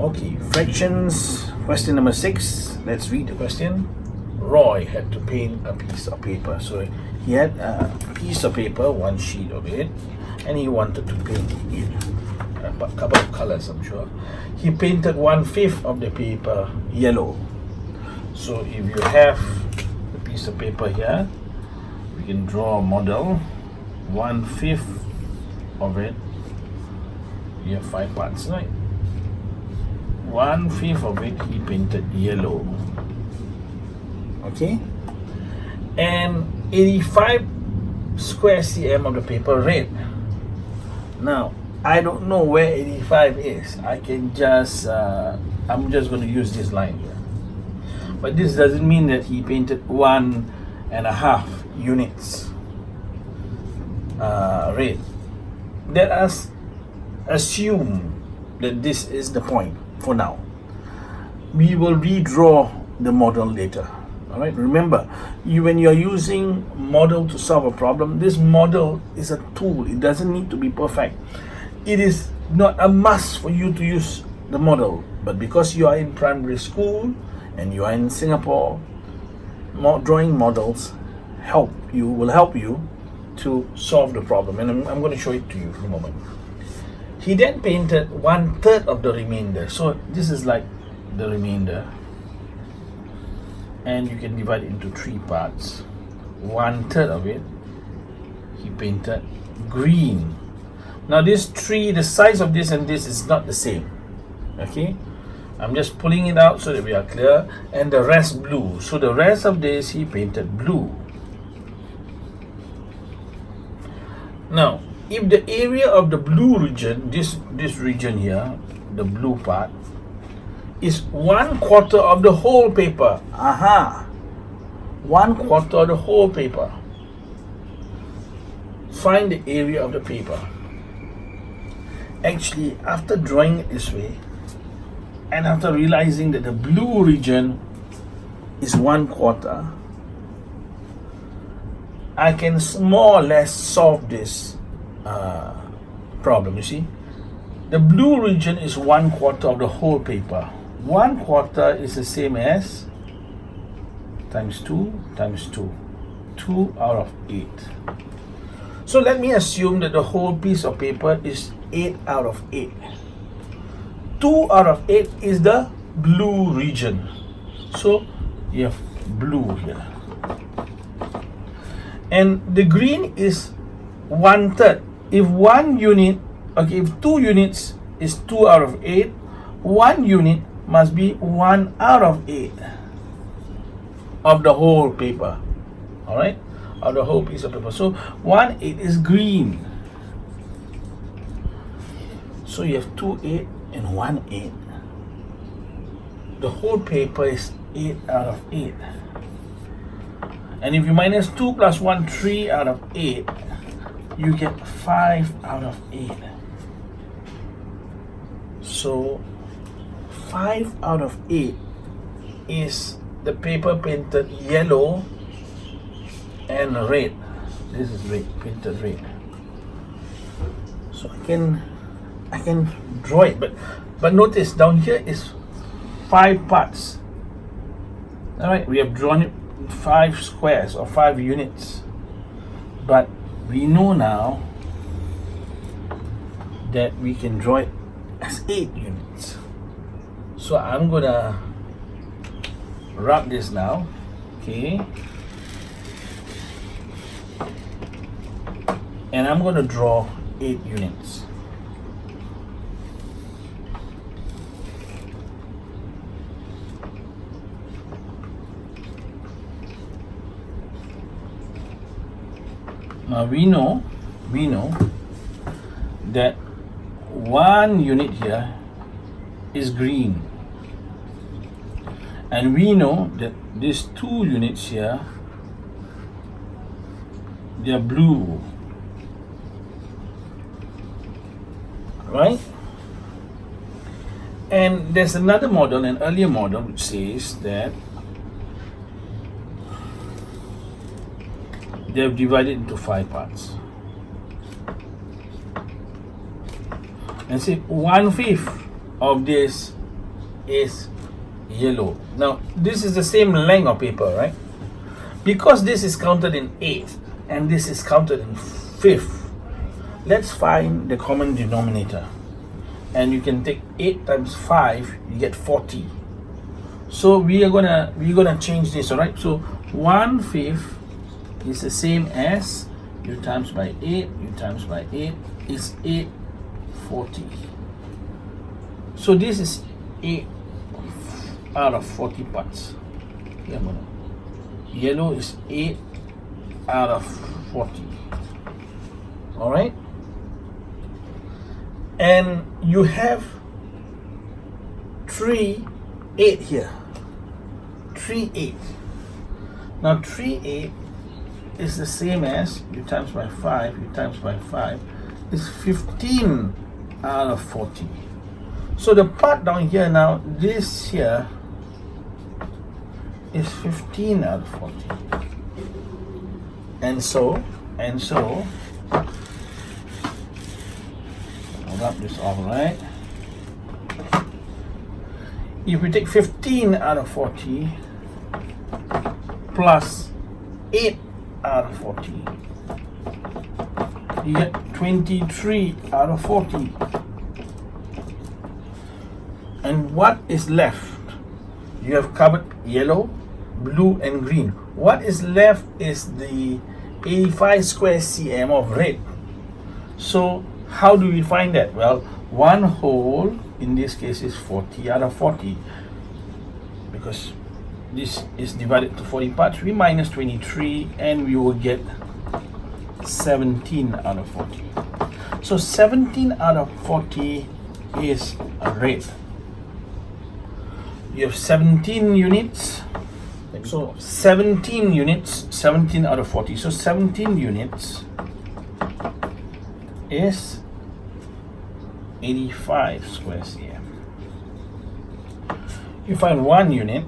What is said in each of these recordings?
Okay, fractions, question number 6. Let's read the question. Roy had to paint a piece of paper. So he had a piece of paper, one sheet of it, and he wanted to paint it a couple of colors, I'm sure. He painted 1/5 of the paper yellow. So if you have the piece of paper here, we can draw a model. 1/5 of it, you have 5 parts, right? 1/5 of it he painted yellow. Okay, and 85 square cm of the paper red. Now I don't know where 85 is. I can just I'm just going to use this line here, but this doesn't mean that he painted 1.5 units red. Let us assume that this is the point for now. We will redraw the model later. All right, remember, when you are using model to solve a problem, this model is a tool. It doesn't need to be perfect. It is not a must for you to use the model, but because you are in primary school and you are in Singapore, drawing models will help you to solve the problem, and I'm going to show it to you in a moment. He then painted 1/3 of the remainder. So this is like the remainder, and you can divide it into 3 parts. 1/3 of it he painted green. Now this tree, the size of this and this is not the same. Okay, I'm just pulling it out so that we are clear. And the rest blue. So the rest of this he painted blue. Now, if the area of the blue region, this region here, the blue part, is 1/4 of the whole paper. 1/4 of the whole paper. Find the area of the paper. Actually, after drawing it this way, and after realizing that the blue region is 1/4, I can more or less solve this problem. You see, the blue region is 1/4 of the whole paper. 1/4 is the same as times 2 times 2. 2 out of 8. So let me assume that the whole piece of paper is 8 out of 8. 2 out of 8 is the blue region. So you have blue here. And the green is 1/3. If 1 unit, okay, if 2 units is 2 out of 8, 1 unit must be 1 out of 8 of the whole paper. All right, of the whole piece of paper. So 1/8 is green. So you have 2/8 and 1/8. The whole paper is 8 out of 8. And if you minus 2 plus 1, 3 out of 8, you get 5 out of 8. So 5 out of 8 is the paper painted yellow and red. This is red, painted red. So I can draw it, but notice down here is 5 parts. All right, we have drawn it 5 squares or 5 units, but we know now that we can draw it as 8 units. So I'm gonna rub this now. Okay, and I'm gonna draw 8 units. Now we know that 1 unit here is green, and we know that these 2 units here, they are blue, right? And there's another model, an earlier model, which says that they have divided into 5 parts. And say 1/5 of this is yellow. Now this is the same length of paper, right? Because this is counted in 8th and this is counted in 5th, let's find the common denominator. And you can take 8 times 5, you get 40. So we're gonna change this, all right? So 1/5 is the same as you times by 8, you times by 8 is 8/40. So this is 8 out of 40 parts. Here, yellow is 8 out of 40. All right? And you have 3/8 here. 3/8. Now 3/8 is the same as you times by 5, you times by 5 is 15 out of 40. So the part down here now, this here is 15 out of 40. And so I'll wrap this off, right? If we take 15 out of 40 plus 8 out of 40, you get 23 out of 40. And what is left? You have covered yellow, blue and green. What is left is the 85 square cm of red. So how do we find that? Well, one whole in this case is 40 out of 40, because this is divided to 40 parts. We minus 23 and we will get 17 out of 40. So 17 out of 40 is a red. You have 17 units. So 17 units, 17 out of 40. So 17 units is 85 square cm. You find 1 unit,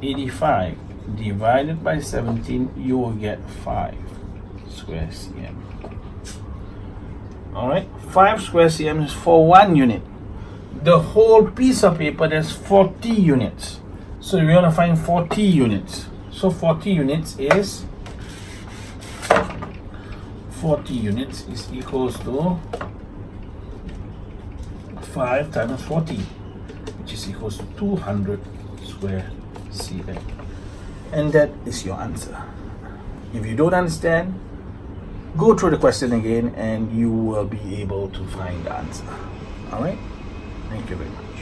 85 divided by 17, you will get 5 square cm. Alright, 5 square cm is for 1 unit. The whole piece of paper, there's 40 units. So we're going to find 40 units. So 40 units is equals to 5 times 40, which is equals to 200 square cm. And that is your answer. If you don't understand, go through the question again and you will be able to find the answer. Alright? Thank you very much.